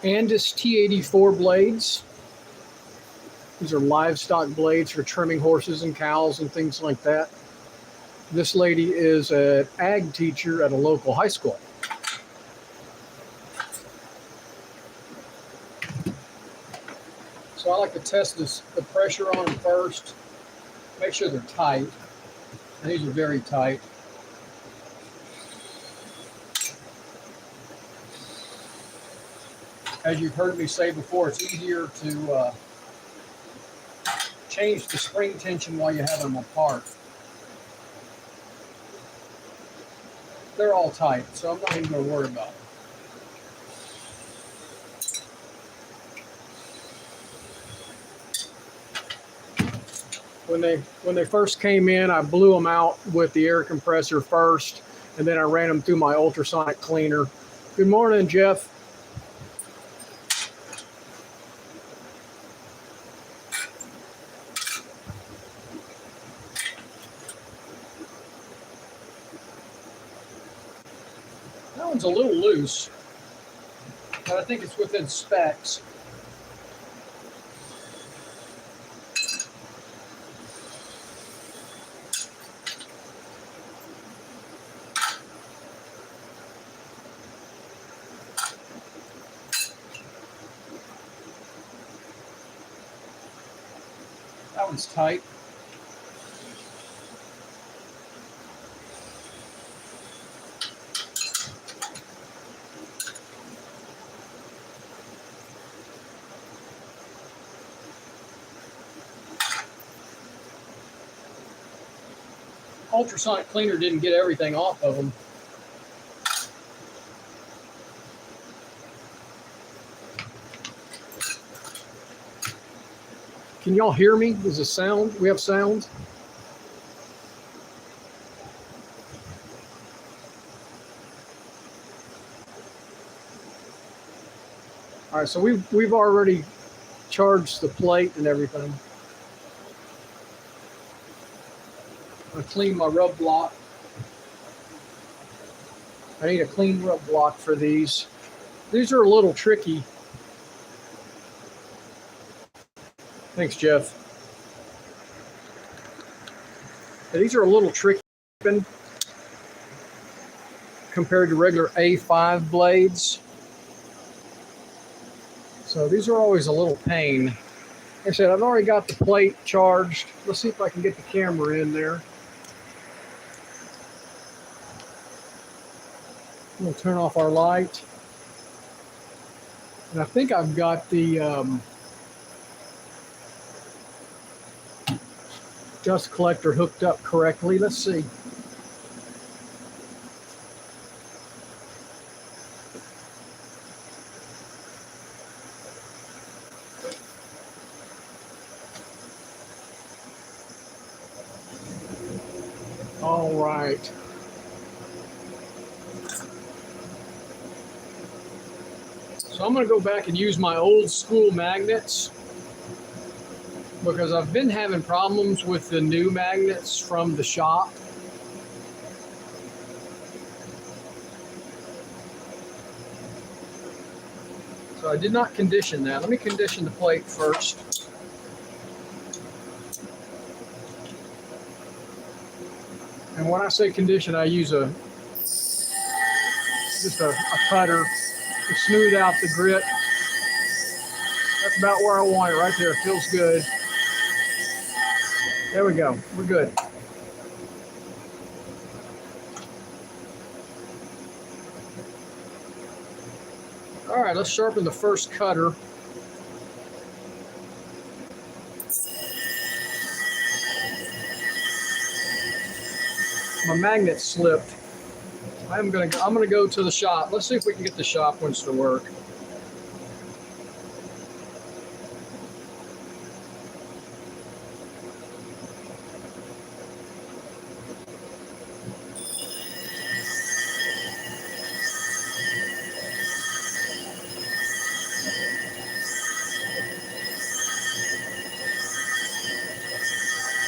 Andis T-84 blades. These are livestock blades for trimming horses and cows and things like that. This lady is an ag teacher at a local high school. So I like to test the pressure on them first. Make sure they're tight. And these are very tight. As you've heard me say before, it's easier to change the spring tension while you have them apart. They're all tight, so I'm not even going to worry about it. When they first came in, I blew them out with the air compressor first, and then I ran them through my ultrasonic cleaner. Good morning, Jeff. That one's a little loose, but I think it's within specs. That one's tight. Ultrasonic cleaner didn't get everything off of them. Can y'all hear me? Is it sound? We have sound? All right, so we've already charged the plate and everything. I clean my rub block. I need a clean rub block for these. These are a little tricky. Thanks, Jeff. These are a little tricky compared to regular A5 blades. So these are always a little pain. Like I said, I've already got the plate charged. Let's see if I can get the camera in there. We'll turn off our light. And I think I've got the dust collector hooked up correctly. Let's see. All right. So I'm going to go back and use my old school magnets because I've been having problems with the new magnets from the shop. So I did not condition that. Let me condition the plate first. And when I say condition, I use just a cutter to smooth out the grit. That's about where I want it, right there. It feels good. There we go. We're good. All right, let's sharpen the first cutter. My magnet slipped. I'm gonna go to the shop. Let's see if we can get the shop ones to work.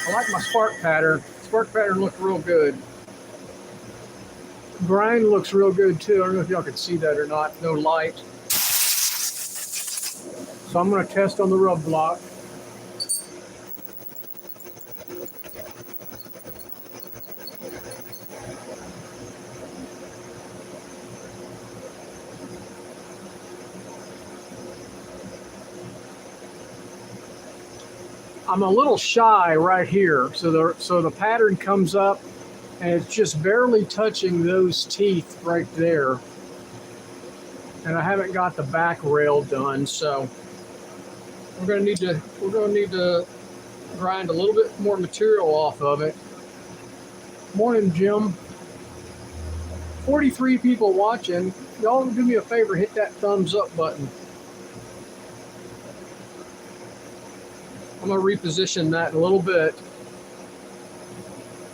I like my spark pattern. Spark pattern looked real good. Grind looks real good too. I don't know if y'all can see that or not. No light. So I'm going to test on the rub block. I'm a little shy right here, so the pattern comes up and it's just barely touching those teeth right there. And I haven't got the back rail done, so we're going to need to grind a little bit more material off of it. Morning, Jim. 43 people watching. Y'all do me a favor, hit that thumbs up button. I'm going to reposition that in a little bit.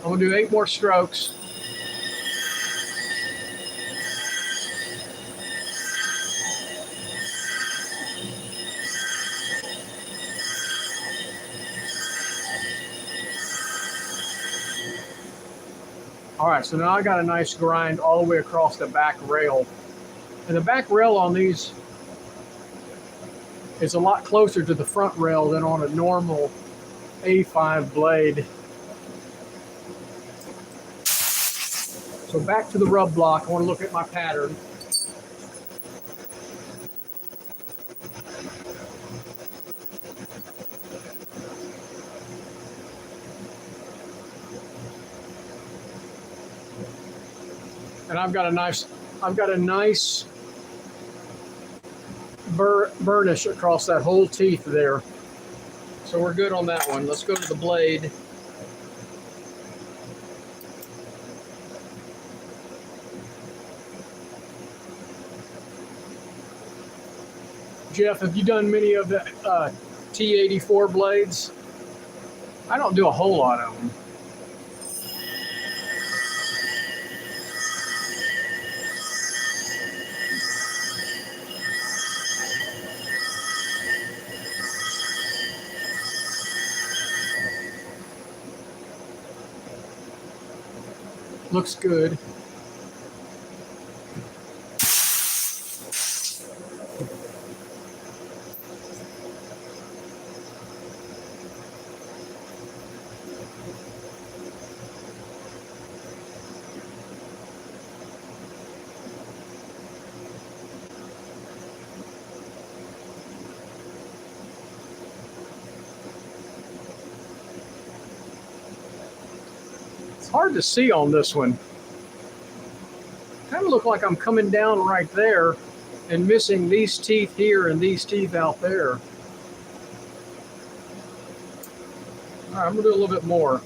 I'm going to do 8 more strokes. All right, so now I got a nice grind all the way across the back rail. And the back rail on these is a lot closer to the front rail than on a normal A5 blade. So back to the rub block, I want to look at my pattern. And I've got a nice burnish across that whole teeth there. So we're good on that one. Let's go to the blade. Jeff, have you done many of the T-84 blades? I don't do a whole lot of them. Looks good. It's hard to see on this one. Kind of look like I'm coming down right there and missing these teeth here and these teeth out there. All right, I'm gonna do a little bit more.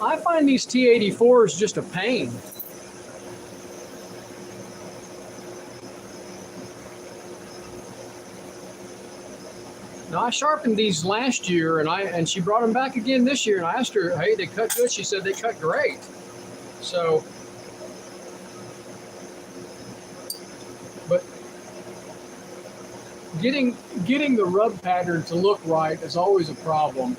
I find these T-84s just a pain. Now I sharpened these last year, and she brought them back again this year, and I asked her, "Hey, they cut good?" She said they cut great. So, but getting the rub pattern to look right is always a problem.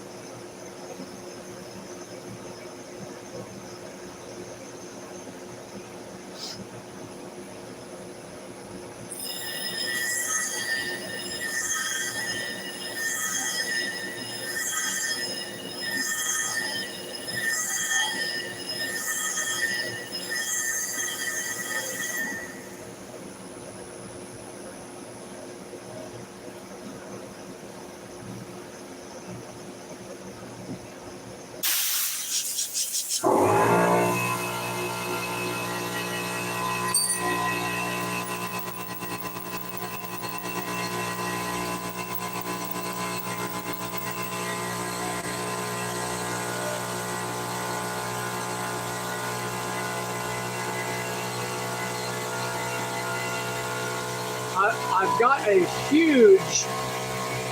I've got a huge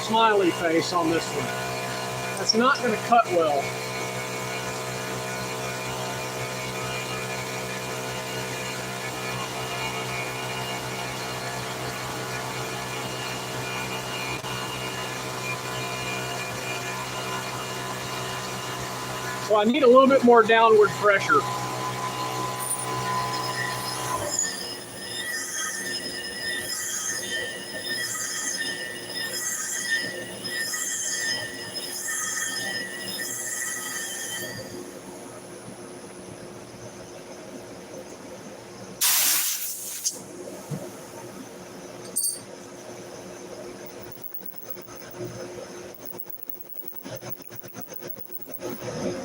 smiley face on this one. That's not going to cut well. So I need a little bit more downward pressure.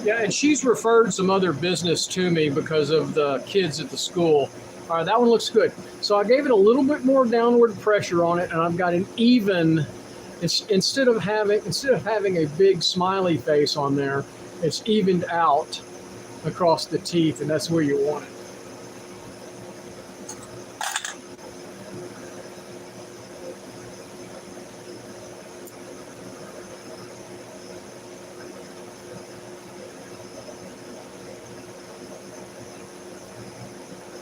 Yeah, and she's referred some other business to me because of the kids at the school. All right, that one looks good. So I gave it a little bit more downward pressure on it, and I've got an even. Instead of having a big smiley face on there, it's evened out across the teeth, and that's where you want it.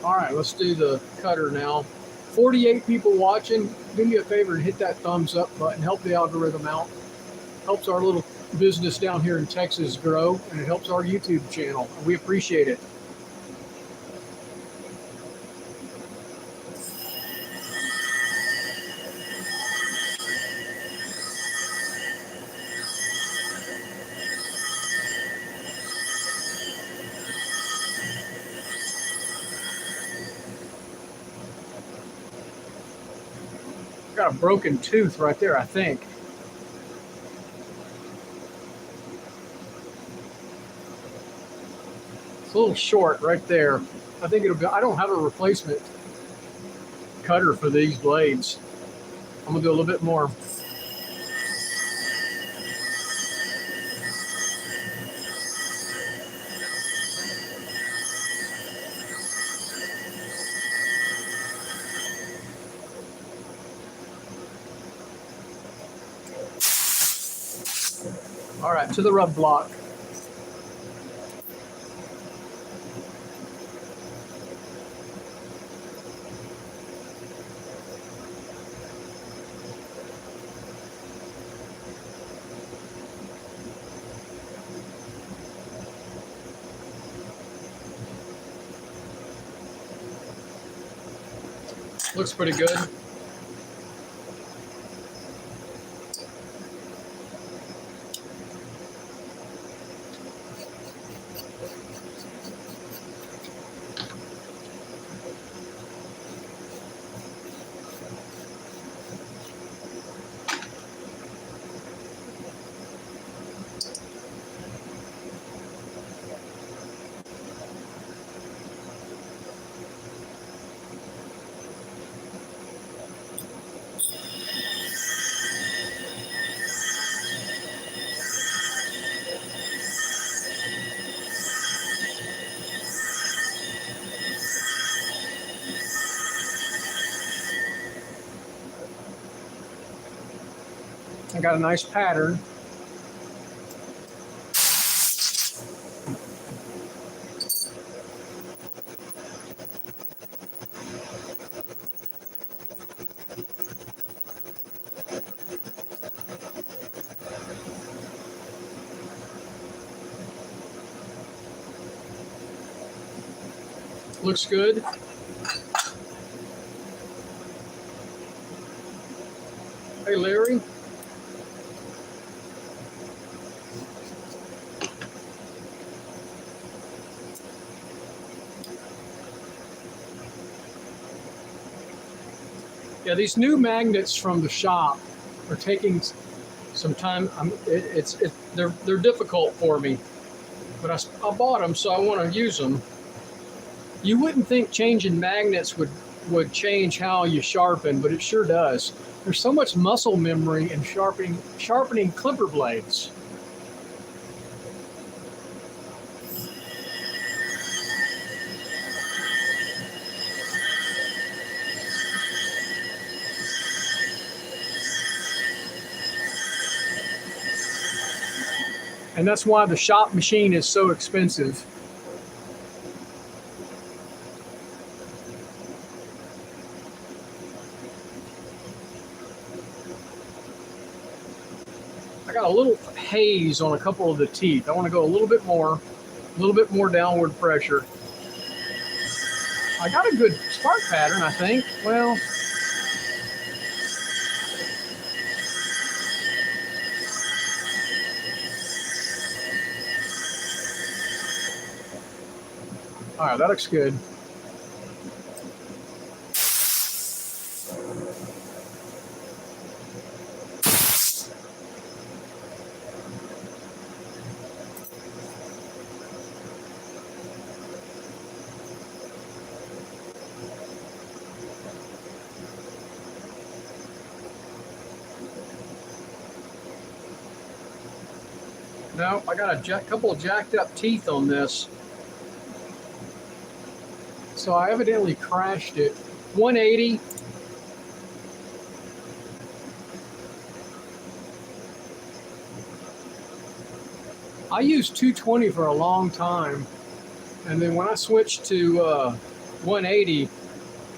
All right, let's do the cutter now. 48 people watching. Do me a favor and hit that thumbs up button. Help the algorithm out. Helps our little business down here in Texas grow, and it helps our YouTube channel. We appreciate it. Got a broken tooth right there, I think. It's a little short right there. I think it'll be. I don't have a replacement cutter for these blades. I'm gonna do a little bit more. All right, to the rub block. Looks pretty good. I got a nice pattern. Looks good. Hey, Larry. Yeah, these new magnets from the shop are taking some time. They're difficult for me, but I bought them, so I want to use them. You wouldn't think changing magnets would change how you sharpen, but it sure does. There's so much muscle memory in sharpening clipper blades. And that's why the shop machine is so expensive. I got a little haze on a couple of the teeth. I want to go a little bit more downward pressure. I got a good spark pattern, I think. Well, all right, that looks good. No, I got a couple of jacked up teeth on this. So I evidently crashed it. 180. I used 220 for a long time. And then when I switched to 180,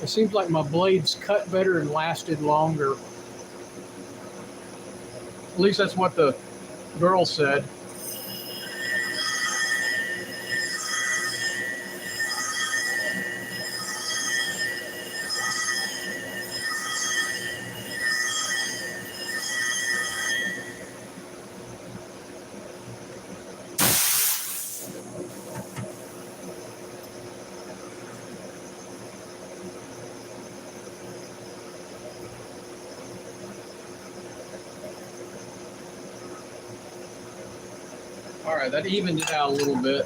it seems like my blades cut better and lasted longer. At least that's what the girl said. All right, that evened it out a little bit.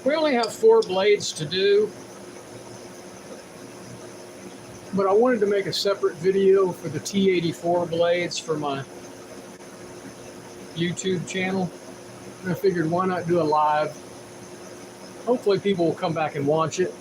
We only have 4 blades to do, but I wanted to make a separate video for the T-84 blades for my YouTube channel. And I figured, why not do a live? Hopefully people will come back and watch it.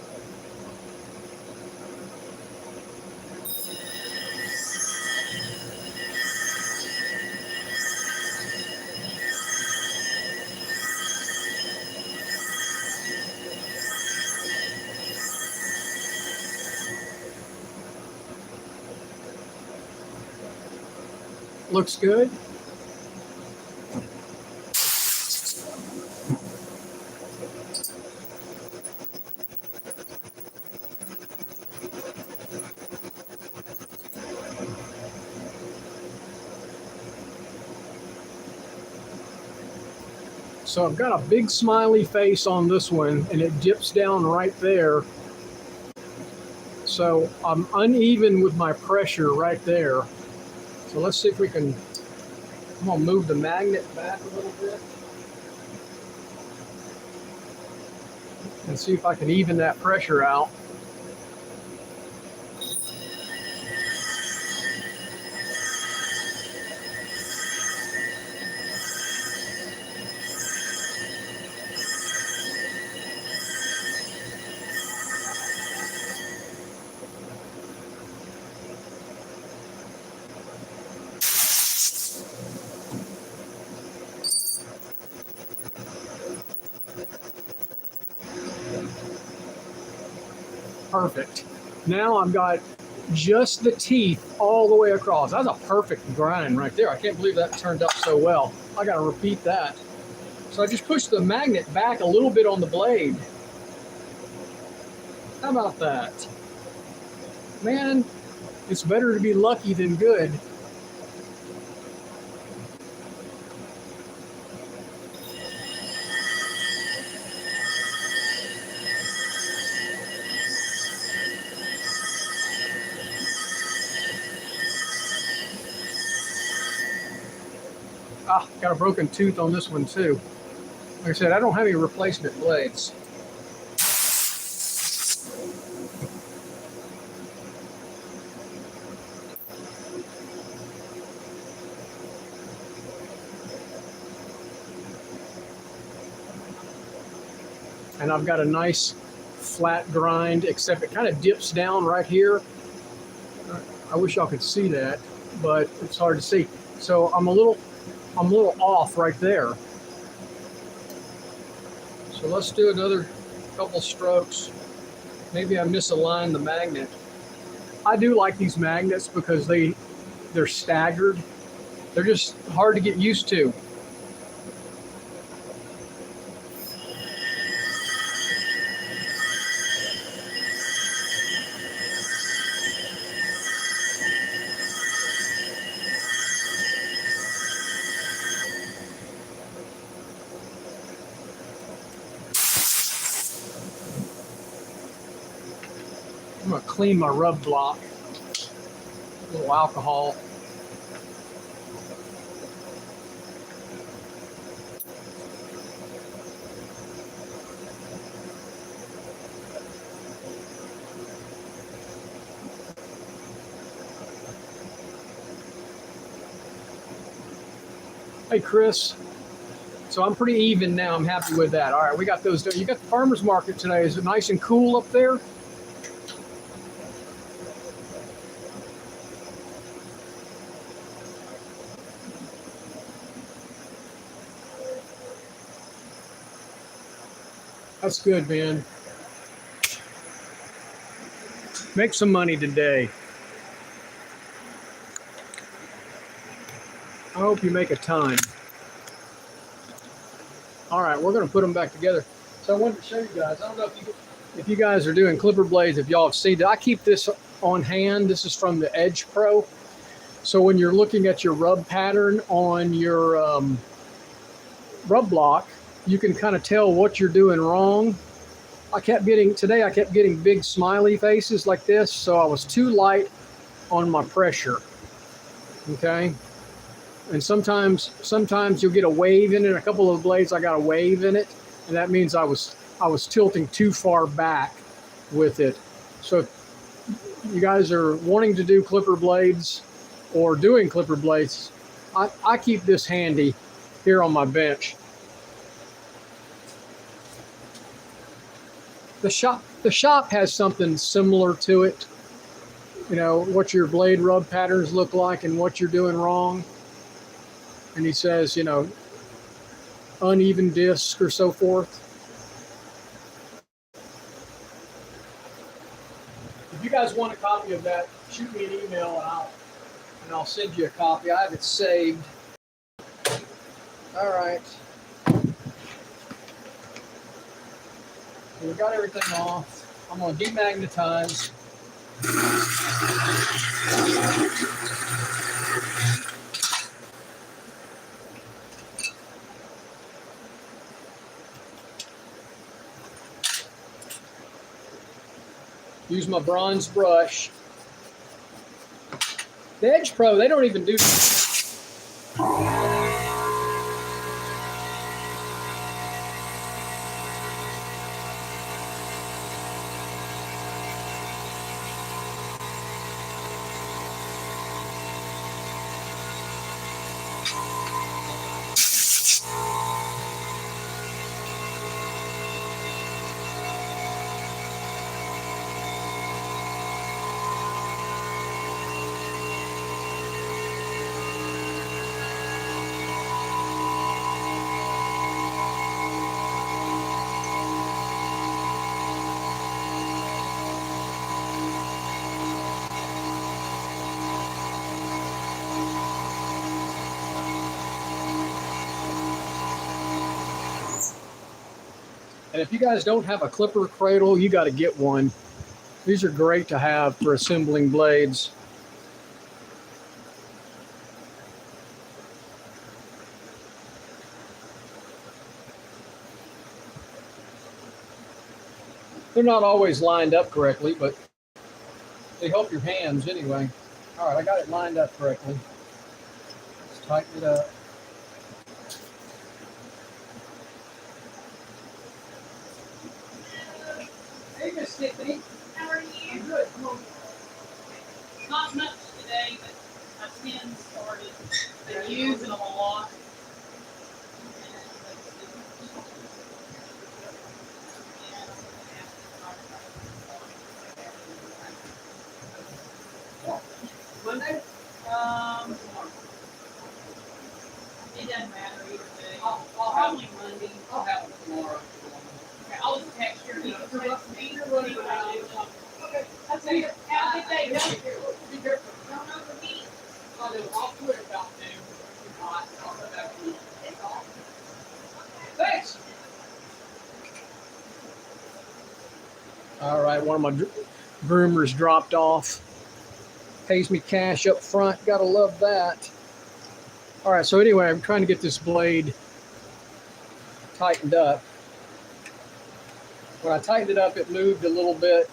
Looks good. So I've got a big smiley face on this one, and it dips down right there. So I'm uneven with my pressure right there. So let's see if we can, I'm gonna move the magnet back a little bit and see if I can even that pressure out. Perfect. Now I've got just the teeth all the way across. That's a perfect grind right there. I can't believe that turned out so well. I gotta repeat that. So I just pushed the magnet back a little bit on the blade. How about that? Man, it's better to be lucky than good. Ah, got a broken tooth on this one too. Like I said, I don't have any replacement blades. And I've got a nice flat grind, except it kind of dips down right here. I wish y'all could see that, but it's hard to see. So I'm a little I'm a little off right there. So let's do another couple strokes. Maybe I misaligned the magnet. I do like these magnets because they're staggered. They're just hard to get used to. I'm gonna clean my rub block. A little alcohol. Hey, Chris. So I'm pretty even now. I'm happy with that. All right, we got those done. You got the farmer's market today. Is it nice and cool up there? That's good, man. Make some money today. I hope you make a ton. All right, we're going to put them back together. So I wanted to show you guys. I don't know if you guys are doing clipper blades, if y'all have seen it. I keep this on hand. This is from the Edge Pro. So when you're looking at your rub pattern on your rub block, you can kind of tell what you're doing wrong. Today I kept getting big smiley faces like this, so I was too light on my pressure. Okay. And sometimes you'll get a wave in it. A couple of the blades I got a wave in it, and that means I was tilting too far back with it. So if you guys are wanting to do clipper blades or doing clipper blades, I keep this handy here on my bench. The shop has something similar to it. You know, what your blade rub patterns look like and what you're doing wrong. And he says, you know, uneven disc or so forth. If you guys want a copy of that, shoot me an email and I'll send you a copy. I have it saved. All right. So we got everything off. I'm going to demagnetize. Use my bronze brush. The Edge Pro, they don't even do And if you guys don't have a clipper cradle, you got to get one. These are great to have for assembling blades. They're not always lined up correctly, but they help your hands anyway. All right, I got it lined up correctly. Let's tighten it up. Hey, Miss Tiffany. How are you? I'm good. Come on. Not much today, but my skin started. Been using them a lot. Monday? Tomorrow. It doesn't matter either day. Probably Monday. I'll have it tomorrow. Okay, I'll just text you. You can text me. Okay. That's it. Have a good day. Be careful. Don't overheat. I'll quit about noon. I'll come back to you. It's all. Thanks. All right, one of my groomers dropped off. Pays me cash up front. Gotta love that. All right, so anyway, I'm trying to get this blade tightened up. When I tightened it up, it moved a little bit.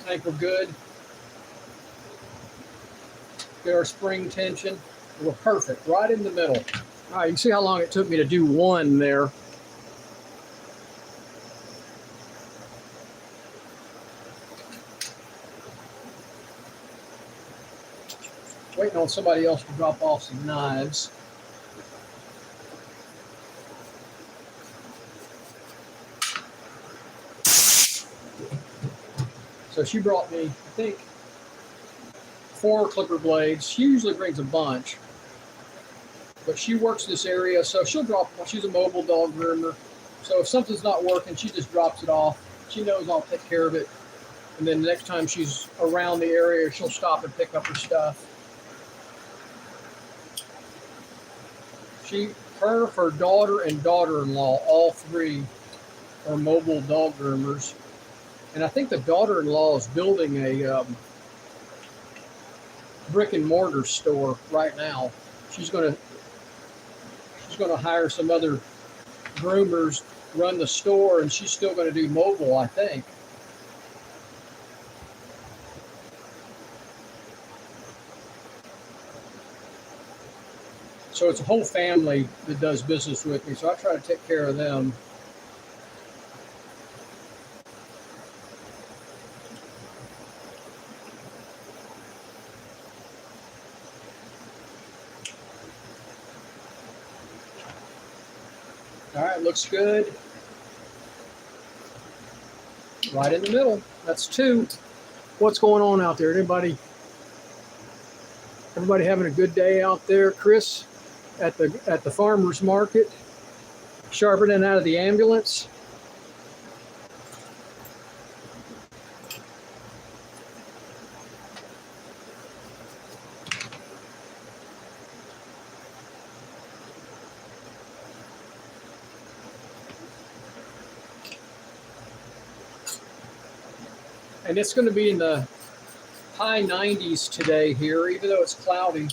I think we're good. Get our spring tension. We're perfect, right in the middle. All right, you can see how long it took me to do one there. Waiting on somebody else to drop off some knives. So she brought me, I think, 4 clipper blades. She usually brings a bunch, but she works this area, so she'll drop. She's a mobile dog groomer, so if something's not working, she just drops it off. She knows I'll take care of it, and then the next time she's around the area, she'll stop and pick up her stuff. Her daughter and daughter-in-law, all 3 are mobile dog groomers. And I think the daughter-in-law is building a brick and mortar store right now. She's gonna hire some other groomers, run the store, and she's still gonna do mobile, I think. So it's a whole family that does business with me, so I try to take care of them. All right, looks good. Right in the middle. That's 2. What's going on out there? Everybody having a good day out there? Chris at the farmer's market, sharpening out of the ambulance. And it's going to be in the high 90s today here, even though it's cloudy.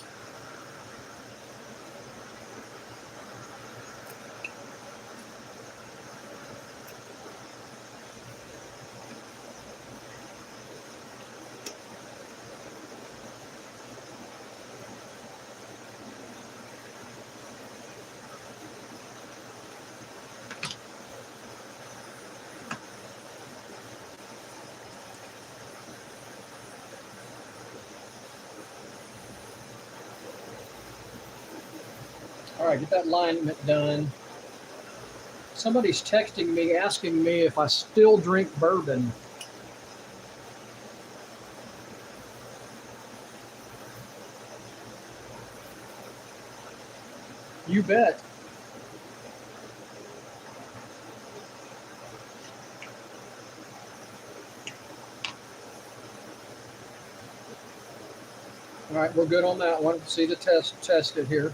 All right, get that alignment done. Somebody's texting me, asking me if I still drink bourbon. You bet. All right, we're good on that one. See the test it here.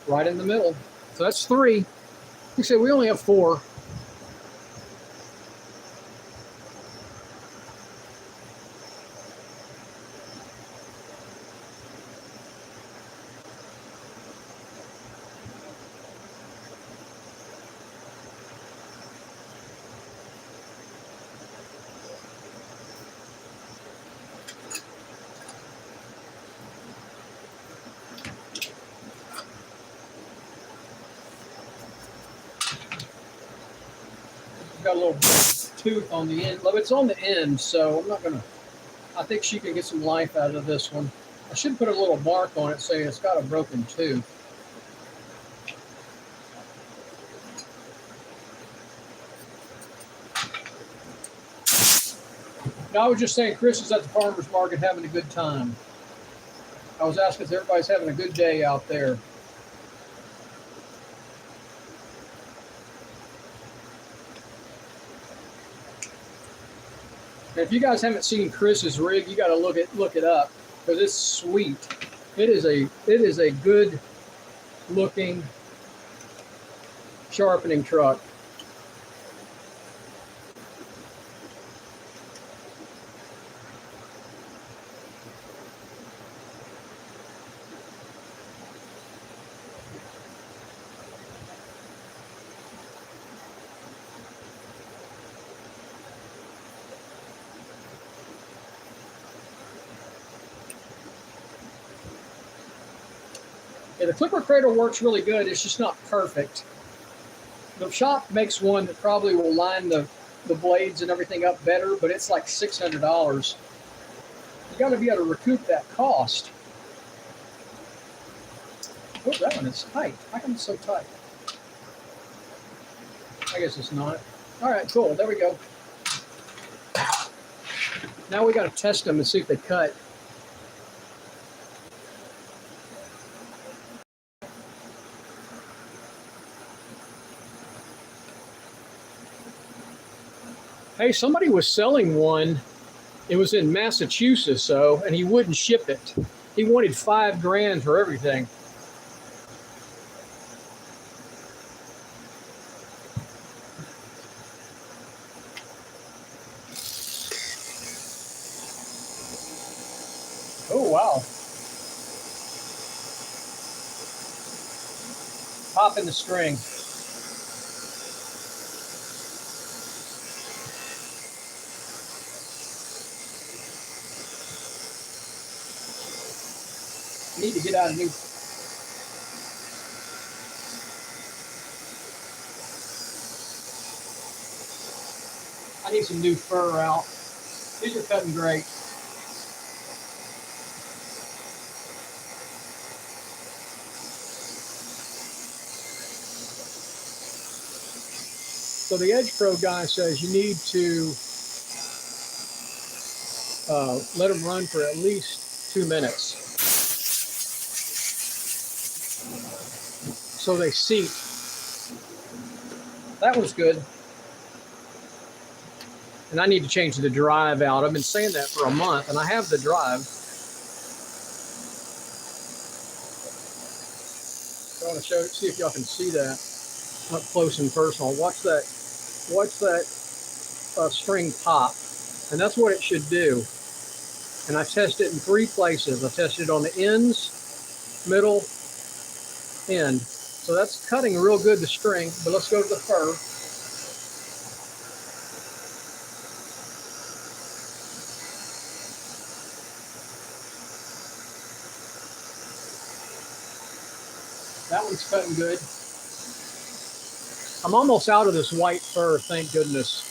Right in the middle. So that's 3. You said we only have 4. Got a little tooth on the end. It's on the end, so I'm not gonna. I think she can get some life out of this one. I should put a little mark on it saying it's got a broken tooth. I was just saying Chris is at the farmer's market having a good time. I was asking if everybody's having a good day out there. And if you guys haven't seen Chris's rig, you got to look it up because it's sweet. It is a good looking sharpening truck. Yeah, the clipper cradle works really good. It's just not perfect. The shop makes one that probably will line the blades and everything up better, but it's like $600. You got to be able to recoup that cost. Oh, that one is tight. How come it's so tight? I guess it's not. All right, cool. There we go. Now we got to test them and see if they cut. Hey, somebody was selling one. It was in Massachusetts, and he wouldn't ship it. He wanted $5 grand for everything. Oh, wow. Popping the string. Need to get out a new. I need some new fur out. These are cutting great. So the Edge Pro guy says you need to let them run for at least 2 minutes. So they seat. That was good. And I need to change the drive out. I've been saying that for a month, and I have the drive. So I want to see if y'all can see that up close and personal. Watch that string pop, and that's what it should do. And I tested it in 3 places. I tested it on the ends, middle, end. So that's cutting real good, the string, but let's go to the fur. That one's cutting good. I'm almost out of this white fur, thank goodness.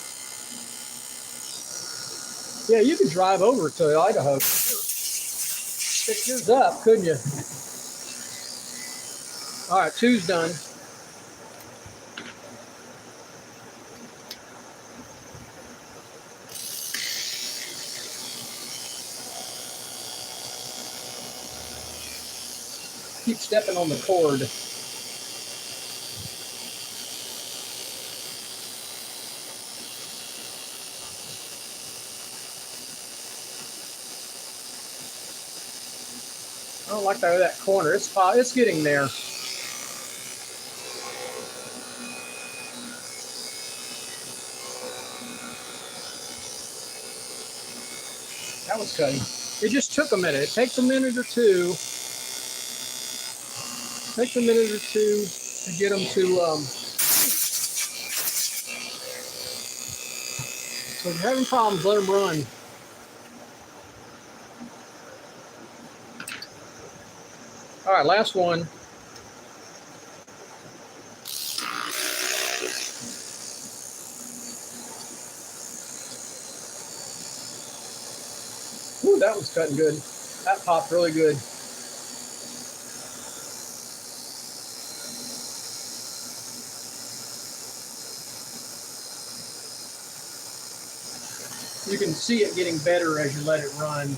Yeah, you could drive over to Idaho. Pick yours up, couldn't you? All right, 2's done. Keep stepping on the cord. I don't like that corner. It's getting there. That was cutting. It just took a minute. It takes a minute or two. Takes a minute or two to get them to. So if you're having problems, let them run. All right, last one. Ooh, that was cutting good. That popped really good. You can see it getting better as you let it run.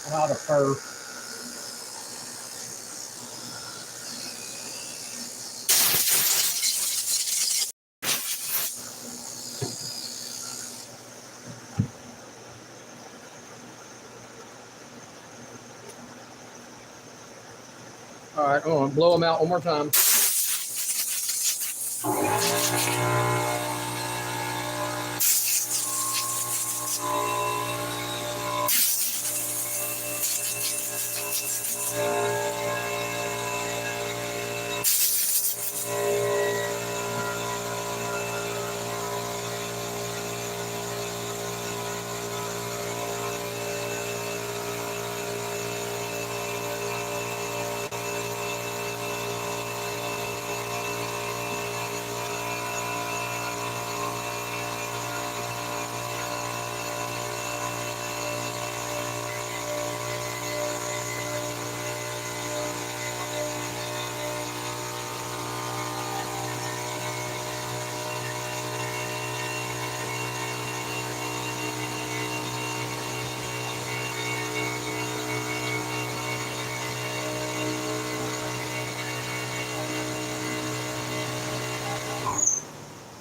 A lot of fur. All right, I'm gonna blow them out one more time.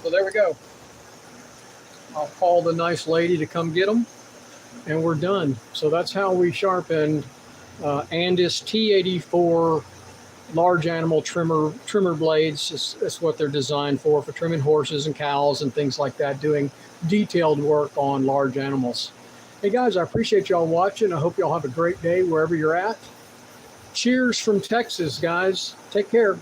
So there we go. I'll call the nice lady to come get them, and we're done. So that's how we sharpened Andis T-84 large animal trimmer blades. That's what they're designed for trimming horses and cows and things like that, doing detailed work on large animals. Hey guys, I appreciate y'all watching. I hope y'all have a great day wherever you're at. Cheers from Texas, guys. Take care.